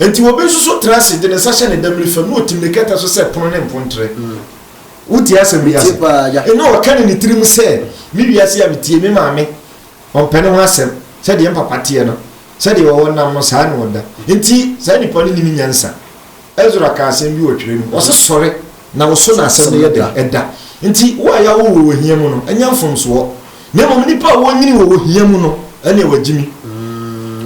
enti wo be so trase de ne sahye ne damri fam no otimekata so se pono ne mpontre uti asem ya eno o kan ni tirim se mi wiase ya bitie me maame on pene ho asem se de papa tie no se de wo nam no sa ne oda enti sa ni poni ni nyansa Ezra ka asem bi otwere no wo se sore na wo so na asem ne yeda eda enti wo aya wo hia mu no anya mfomso ne mom nipa wo nyini wo hia mu no ene wagimi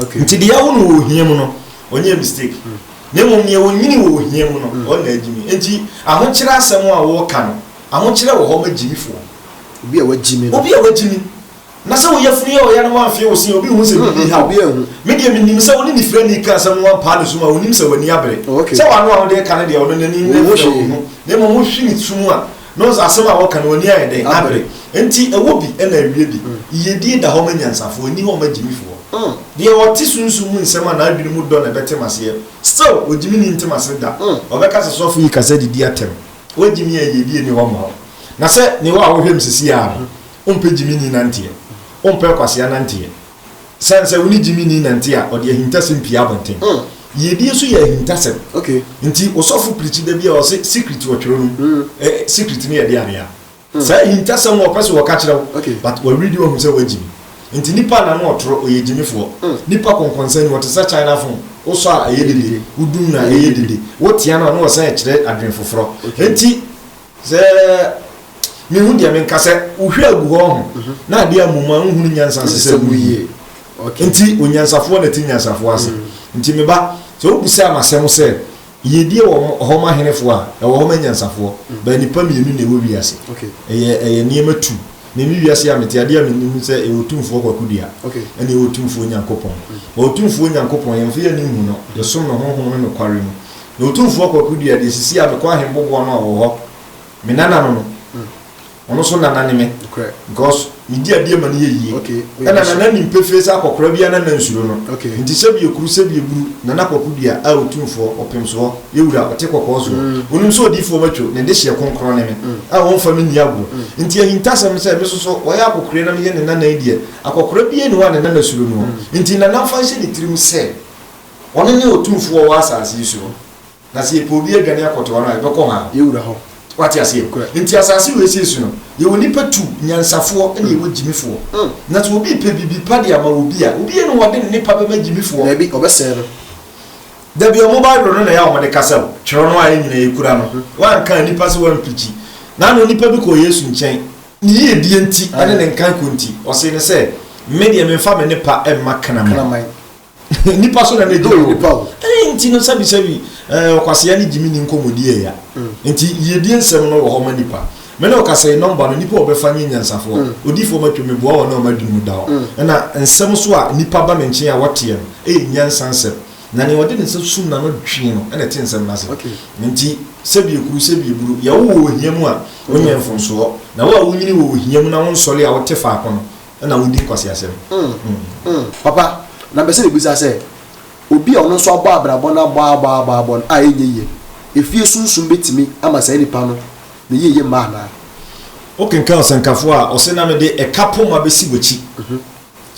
okay enti de ya wo no wo hia mu no onye mistake ne mom ne wo nyini wo hia mu no on na agimi enti ahokyere asem a wo ka no ahokyere wo ho magimifo obi a wagimi na se wo yafuni o ya no amfie wo sin obi hu se bi ha obi ehu media minim se woni ni frɛ ni ka asem wo pa no so ma wonim se wani abre se wa no a wo de ka ne de wo no nani ne ne mom wo hwi ni tumu a no asem a wo ka no wani ayede abre enti ewo bi na awie bi yedi da ho manyansafo oni ho magimifo de wo ti sunsun mu nsem na adwiri mu do na betemase still ogimi ni ntemase da obeka se sofo yi kasa didi atem ogimi ya yedi ni wo ma na se ni wo a wo hwem sisi ya umpe jimi ni nantie umpe kwase ya nantie sense woni jimi ni nantie a ode ahintasem pia bonten yedi so ya ahintasem okay nti osofo preach da bia o se secret wo twero no secret ni ya de area sa ahintasem wo pese wo ka kire but we read wo se wajimi nti nipa na no otro oyejimifo nipa konkonsan ni wote sa China phone wo so a ayedede udum na ayedede wo tia na no wo sa kire adwen foforo nti se mi hu dia men kase uhwe agu ho na dia muma nhunu nyansa sese buye okay nti onyansafo na tinyansafo ase nti me ba so obusa amasem se yedie wo ho ma henefo a wo ho ma nyansafo ba nipa mienu na ewo wiase okay eye niema tu na mi wiase amete ade amenu se e otumfo kwakudia okay ene otumfo nyankopon otumfo nyankopon yemfe ya nimu no de som no honhom no kware mu na otumfo kwakudia de sisi abekwa hembobo no wo ho menana no ono so na nanime correct because midi ade ma ne yeye okay na na ni mpefesa akokora bia na nsuro no okay nti se bi ekuru se bi eburu na na kwakudia a otumfo opemso yewura ote kokozo onum so odifo matwo ne de hye konkron ne me a won fa me ni agro nti ahintasem se me so oya akokore na me ye ne na idie akokora bia ni wa ne na suro no nti na na fa hye ni tirim se ono ne otumfo wa asase so na se epobi adwane akoto na ebeko ha yewura ho wati ase nti asase we ese no ye woni patu nyansafo ene ye wogimifo na to obi pe bibi pade ama obi no wode ne nipa be magimifo na bi obesere da bi o mobile no na ya o made kasa kyero no ayi nyina ekura no wan kan nipa se wan pichi na no nipa bi ko Yesu nchen ni ye die nti ane ne nkan ko nti o se ne se media me fa me nipa e makana mai nipa so na ne do nipa nti no sabi okwase ya ni jimi ni nkomodie ya nti yedie nsem no wo ho manipa me na okase number no nipa obefa nyansafo odifo matweme boa wo na o madunu da ho na nsem so a nipa ba menche a wote nyansansem na ne wode nsem sum na no dwi no na te nsem na se nti sebi ekuru sebi eburu ya wo hiamu a onye mfonso na wo a wonyini wo hiamu na won sole a wote fa akono na wodi kwase asem papa na be se le bisa se obi a ono so abo abrabo na abo a enyeye efie sunsun betimi ama sai nipa no na yeye ma na okenka osankafo a osena me de ekapo ma besi wachi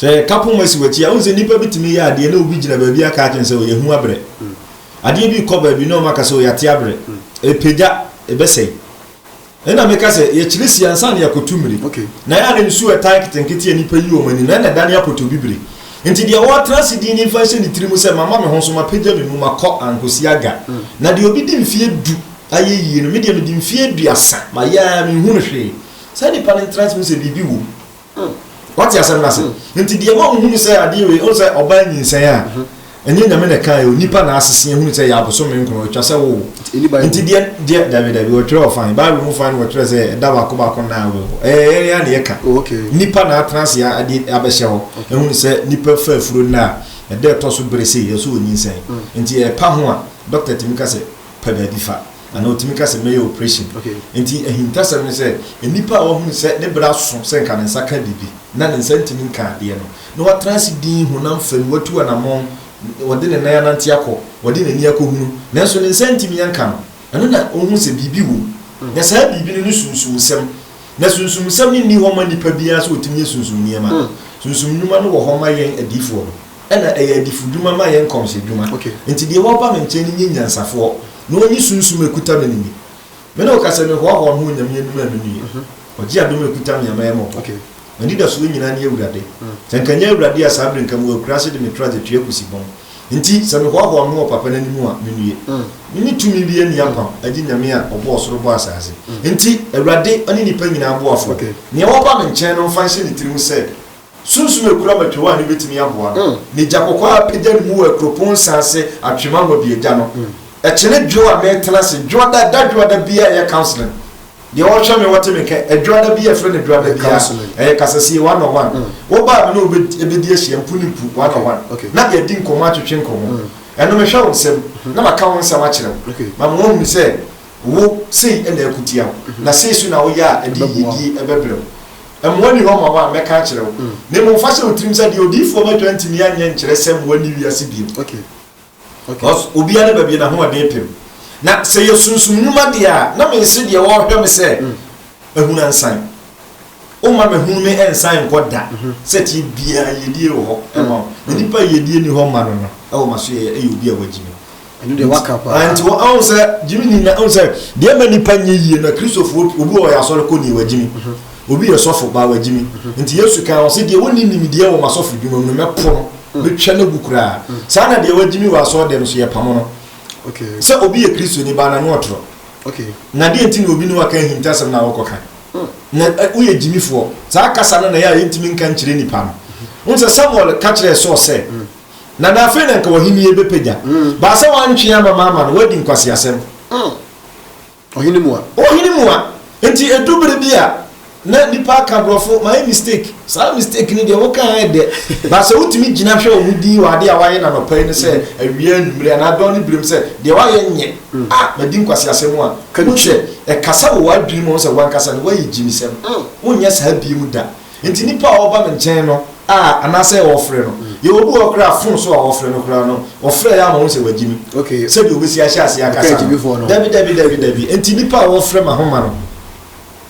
se kapo ma si wachi a unze nipa betimi ya ade na obi gina ba bi aka akense o yehu abre ade bi ko ba bi no maka se o yate abre epeja ebese ena meka se ye chirisi ansa na yakotumiri na ya ne nsu etan kitenkete nipa yi o mani na na dan ya poto bibire nti dia wa transidi ni fa se ni tirimu se mama me ho so ma peja me mu makọ ankosi aga na de obi di mfie du aye yie no me de me di mfie du asa ma ya me hu no hwe se ni pan transmu se bibi wo what ya sam na se nti dia ma hu se ade we o se oba nyinsan a enye nyame na kan o nipa na asese hu se ya aboso me nkono twa se wo nti dia David wo tro fine ba mu fine wo tro se da ba ko na wo ya na ye ka nipa na trans ya ade abehye ho hu se nipa fa afuro na de to so brese ye so nyinsan nti e pa ho a doctor timika se pa ba difa ana otimika se me operation nti ehinta se me se nipa wo hu se ne bra so se nka ne saka bibi na ne sentimi nka de no no wa trans din hu na mfam watu anamon wode ne na ya nanti akọ wode ne ni akọhunu nanso ne sentimi yanka no ano na ohun se bibi wo na sa bibi no sunsunsem na sunsunsem ni ho ma nipa bia so otimi sunsun niema sunsun nyuma no wo ho ma yen adifo no ɛna ɛyɛ difuduma ma yɛn kɔmhyɛ dwuma nti deɛ wɔba me nkyɛn ni nyansafoɔ na wɔnyi sunsum ekuta me nimi me na okasa me hoahoa ho nyame anim a me nuye ɔgye adom ekuta me nyama yɛ mɔ ani da so nyina ne awurade tankanya awurade asa abere nkamu akura se de me traje tue kusi bon nti sɛ me hoahoa ho papa n'anim a me nuye ni tumi bi ani apam agye nyame a ɔbɔ ɔsoro bɔ asase nti awurade ɔne nipa nyina aboafo ne wɔba me nkyɛn no mfa nhyɛ ne tirim sɛ sunsun ekura matwa ne betimi aboa no ne jakokɔ apagya ne mu akropon sanse atwema ngo bi agya no ɛkyene dwo a metena se dwo da bia yɛ counseling de wɔhwɛ me wɔte me ka dwo da bia frɛ ne dwo da bia ɛyɛ kasase 101 wo ba me no obedi ahyia mpuni pu 101 na yɛ di nkɔmɔ atwetwe nkɔmɔ ɛno me hwɛ wo nsɛm na maka wo nsɛm akyerɛ ma mo hu sɛ wo sei ɛna akutia na sei so na wo ya ɛde yidi ɛbɛbrɛ mwani ho mama meka kyerɛ wo ne mo fa sɛ otrim sɛ de odifo ma 20 mi anya nkyerɛ sɛ mwani wiase bi obi ana ba bi na ho ade pem na sɛ yɛ sunsum numa de a na me se de wo hwɛ me sɛ ehuna nsan o ma me hunu me ensan nkɔda sɛ ti bia yedie wo ho ɛma na nipa yedie ni ho ma no ɛwo ma so yɛ obi a wagimi ɛnu de waka pa anti wo an sɛ jimi ni na an sɛ de ma nipa nye yie na kristofo obi o ya sɔre ko ni wagimi obi yɛ sɔfo ba wagimi nti yesu kan ɔse deɛ woni nimdeɛ wɔ masɔfo dwuma mu mɛpo no betwa na gukura saa na deɛ wagimi wɔ asɔ de no so yɛ pamo no sɛ obi yɛ kristo ni ba na no ɔtoro na deɛ nti na obi ni waka hinta sɛm na wɔkɔ kan na woyɛ gyimifoɔ saa kasa no na yɛ yɛntimi nka nkyerɛ nipa no sɛ samuel ka kyerɛ sɛ ɔsɛ na na afei na nka wɔhene yɛ bɛpagya ba sɛ wantwe ama mama no wadi nkwasi asɛm ɔhene mu a nti edubere bi a na nipa ka brofo my mistake sa mistake ni de wo kan de ba se utimi gina hwe o mudi wa de a waye na no pai ne se awia numre na don ni birim se de waye nye ma di nkwasi asemu a kanu hwe e kasa wo adwiri mo se wan kasa no waye gimi sem wonye sa bi mu da nti nipa oba me nchen no anase wo frɛ no ye obu okra fon so wo frɛ no kra no wo frɛ ya ma wo se wagimi se de obesi ahia ase akasa dabi nti nipa wo frɛ ma homa no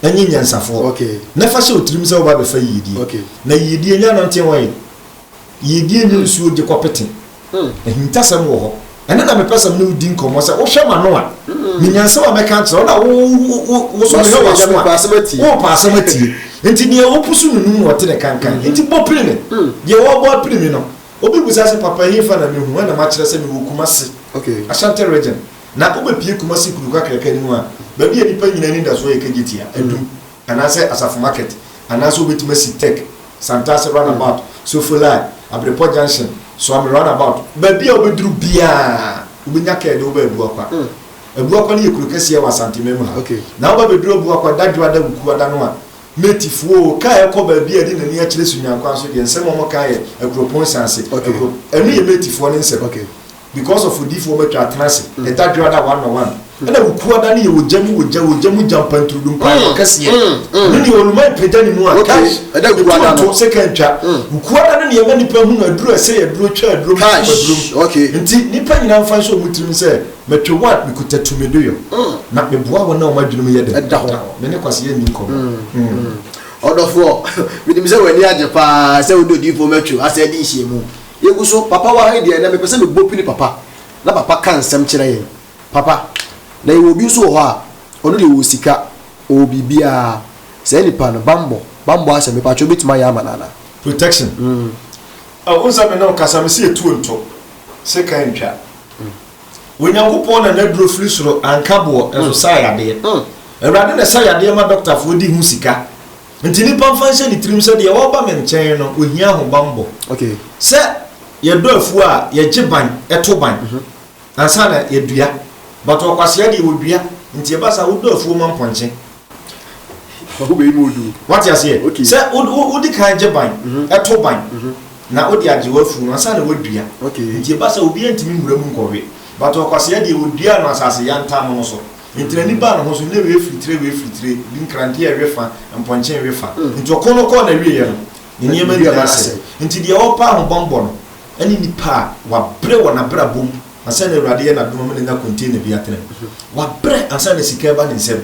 anyi nyansafo na fa hye otrim sɛ oba be fa yidie na yidie nya no nten wɔye yidie ni nsuo de kɔpete ehintasɛm wɔ hɔ ɛna na mepɛsɛm ne udi nkɔmɔ sɛ wo hwɛ ma no a minyansa wa mɛka kyerɛ na wo so ne wa so wo pa asɛmati nti ne wo pusu nunum wɔte ne kankan nti bɔpiri ne ye wo bɔpiri mi no obi busa sɛ papa yi fa na me hu na ma kyerɛ sɛ me wo Kumasi Ashanti region na obepie Kumasi kuru ka kɛkɛ ni mu a ba bi nipa nyina ni da so yɛ kagitia adum anase asafo market anase obetuma si tech Santase runabout Sofolai Abrepo junction so am runabout ba bi obeduru bia obenya ka de oba ebu akwa ne yekuru kase ya wasante memu ha na oba beduru obu akwa dadwa da buku ada no a metifuo ka ekɔ ba bi ade na ni akyere sunyankwa so de nsɛm mo ka yɛ agropon sanse enu ye metifuo ne nsɛm because of odifo metwa atrase dadwa da 101 ana ukuada ne wojamu jampanturu kwa kase ni olumai pedani mu a cash ada ukuada no second twa ukuada ne ye nipa hu na duru ese ye duru twa duru nti nipa nyina mfa so mutirim se metwe wat mikuta tumedoyo na meboa wona o madwunu ye de me ne kwase ye ni nkom odofo bidim se wani age pa se wodo difo metwe ase di hie mu yeguso papa wa ha de na me pese me bopini papa na papa kan nsem kire ye papa na ye obi so ho a onu le wo sika obi bia se nipa no bambo ase me pacho bitima ya manana protection unsa me no kasa me se etu nto se kan twa wonyankopon na duro firi soro ankabo enso sayade ewrade na sayade ma doctor fo di hu sika nti nipa mfa nse ni trim se de ye wo ba me nchen no ohia ho bambo se ye do afu a ye giban eto ban ansa na ye dua but okwase de wo dua nti e ba sa wo do afu ma mponche ho be mu du what you say se wo di kan giban eto ban na wo di age wo afu no ansa na wo dua nti e ba sa obi antimi nwura mu nkɔwe but okwase de wo dua no asase yanta mo no so ntrani ba no ho so ne we filtre bi nkrante e wefa mponche e wefa nti okono ko na wie ye no ni ema dia ase nti de wo pa ho bombo no ani nipa wa bre wona bra bom asa na urade ye na dum me na container bi atre wa bre asa na sika ba ne nsem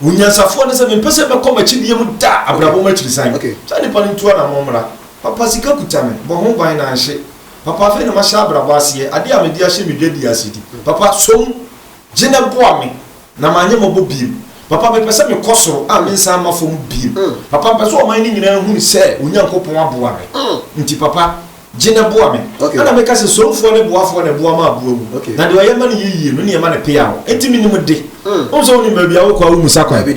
unyansafo ne se me pese be koma chi bi mu da abrabo ma chiri san sa nipa ntua na momra papa sika kutame bo ho ban na ahye papa fe na ma sha brabo ase ade a me dia hye me dwadi ase di papa som gina boa me na manye mo bo biem papa me pese me kosoro a me nsa ma fom biem papa pese o man ni nyina hu se onyankopon aboa me nti papa gina boa me ana me ka se somfo ne boafo ne boa ma aboa mu na de oye ma ne yiyi no ne ma ne pia ho enti me nim de o so ni ma bia wo kwa wo musa kwa bi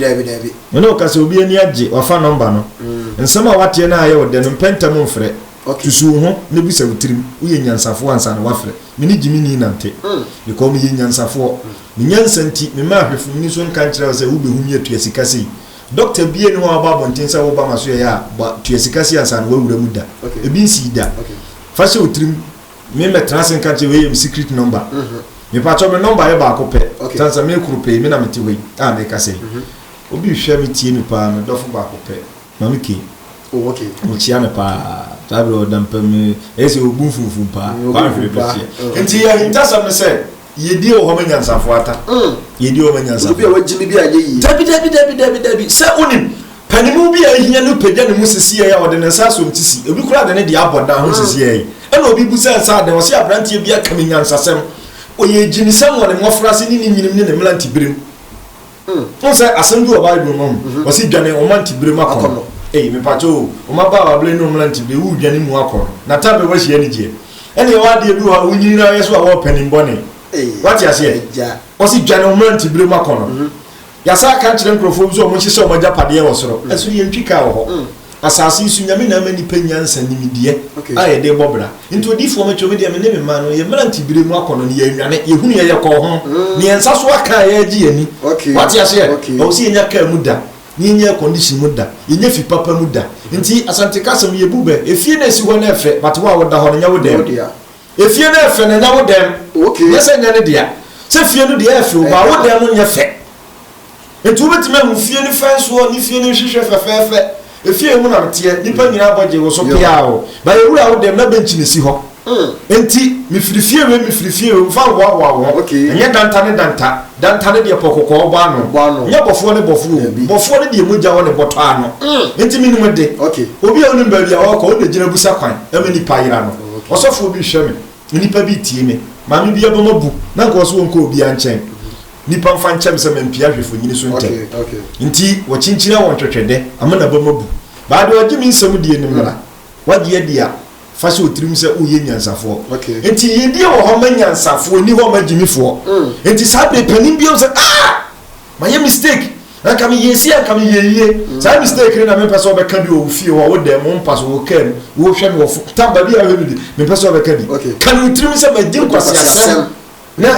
me no ka se obi ani age wafa number no nsema wate na aye wo de no pentam mfre tusu ho ne bisa wutirim wo ye nyansafo ansa na wafre me ni gimi ni nante because me ye nyansafo me nyansanti me ma hwefu ni so nka nkira se wo be hu mi atuasika sei doctor bie ni ho aba bonten se wo ba maso ya ba tuasika sei ansa na wawura mu da ebi nsi da fashion wutirim me me transin ka che we secret number me pa cho me number e ba ko pe tansa me kuru pe me na me ti we me ka sei obi hwe me tie me pa me dofo ba ko pe mami ki okay mo chia me pa tablo dampem ese obufufu pa kwa hwe be nti ya intasa me se yedi o ho manyansafo ata yedi o manyansafo obi a wagimi bi anye yi dabi se onim panimu bi a hia no pagya ne musisi ya o de ne sa so mtisi obi kura de ne de aboda ho sisi ya yi ena obi bu se sa de o se abrantie bi aka manyansasem o ye jinisam wo ne mofrase ni nyinim ne mlanti birim on se asendu o bible mom o se dwane o manti birim akono me pacho o ma ba wa ble no mlanti bi wu dwane mu akono na tabe wa hia ni je ene wa de bi ha unyina yeso a wo panimbone what you say o si dwane o mlanti birim akono ya sa ka kire nkrofo bi so mo hye o japade wo soro eso ye ntwika wo ho asasi su nyame na mani penyansa nimidie aye de bobra into difo ma chomi de me ne me ma no ye mlanti birim akono ne ye nwane ye hunu ye ko ho ne ensa so aka ye agi ani what you say o si nya ka muda ni nya condition muda ye fi papa muda nti asante kasem ye bube efie na si ho na efe but wa woda ho nya wodem efie na efe na nya wodem yes nya ne dia se fie no dia efe ba wodem nya fe nti wobetime mu fie ni fanso ni fie ni hwehwe fefefe efie mu na mtie nipa nyina boje wo so pia o ba ye wura wodem na benchi ne si ho enti mi frifie we fa wa enye danta ne de pokoko ba no nye bofo ne de mugya wo ne boto ano enti mi nim de obi a onim ba bia wo ko de gina busa kwan ema nipa yira no osofo obi hwe me nipa bi tie me ma me bia ba mabu na nko so wonko obi anchen nipa mfa nchem se mempia hwefo nyini so ntem nti wo chinchira won twetwede amana ba mabu ba de ogimi nsem de enim na wadi adia fashe otirim se uye nyansafo enti yedi wo ho manyansafo ni ho magimifo enti sabe panim bi o se my mistake aka mi yesi aka mi yeye sa mistake na me pese obeka bi o fie wo dem mo mpaso wo kan wo hwe me wo tamba bi a we bi me pese obeka bi kan otirim se magim kwase asem na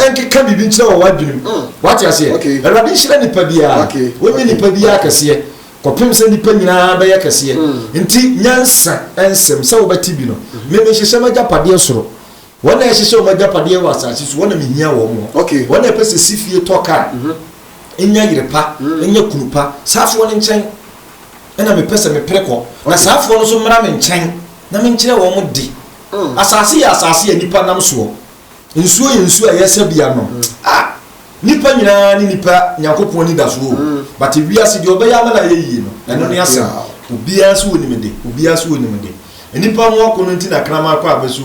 anke kan bi nchira wo wadwunim what you say erade nchira ni pa bia wonye ni pa bia kase kopim se nipa nyina ba ya kase nti nyansa ensem se wo bati bi no me hyehyɛ magapade soro wona hyehyɛ wo magapade wa asase so wona mehia wo mo wona pese sifie toka enya yirepa enya kunupa safo ne nkyɛn ena me pese me preko na safo no so mra me nkyɛn na me nkyerɛ wo mo di asase ya nipa nam so nsuo ye nsuo a yesa bia no nipa nyina ni nipa nyakopon ni daso but wiase de obeya na ye yi no eno ne asa obia so woni mede nipa ho akono nti na krama akwa abeso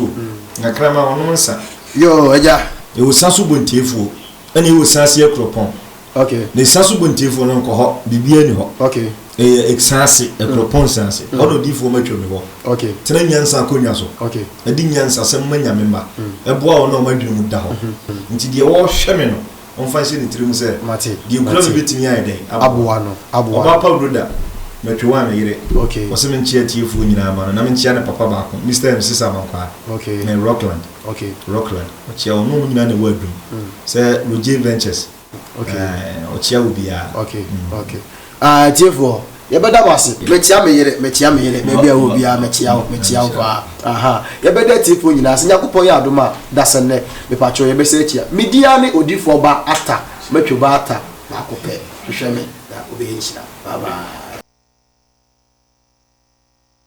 na krama wono nsa yo eja e wo saso bontiefo ene wo sase akropon ne saso bontiefo no nko ho bibia ni ho exase akropon sanse odo difo matwa me ho tena nyansa akonwa so edi nyansa sem manyame ma eboa wo no madwene mu da ho nti de wo hwe me no on fa se ni tirim se di kula me betimi ayi den abuwa oba pa broda metwa me yire wose me nchia tiefo nyina ma na me nchia na papa ba ko Mr. MC Samankwa na Rockland o chia onu nyina na wadum se Roger Ventures o chia ubia tiefo ye beda wase metia me yire me bia obia metia wo fa ye beda tiefo nyina se yakopon ya adoma dasenne me pacho ye bese chia media ne odifo ba ata metwo ba ata na akopɛ hwehwɛ me na obeyinhyira bye bye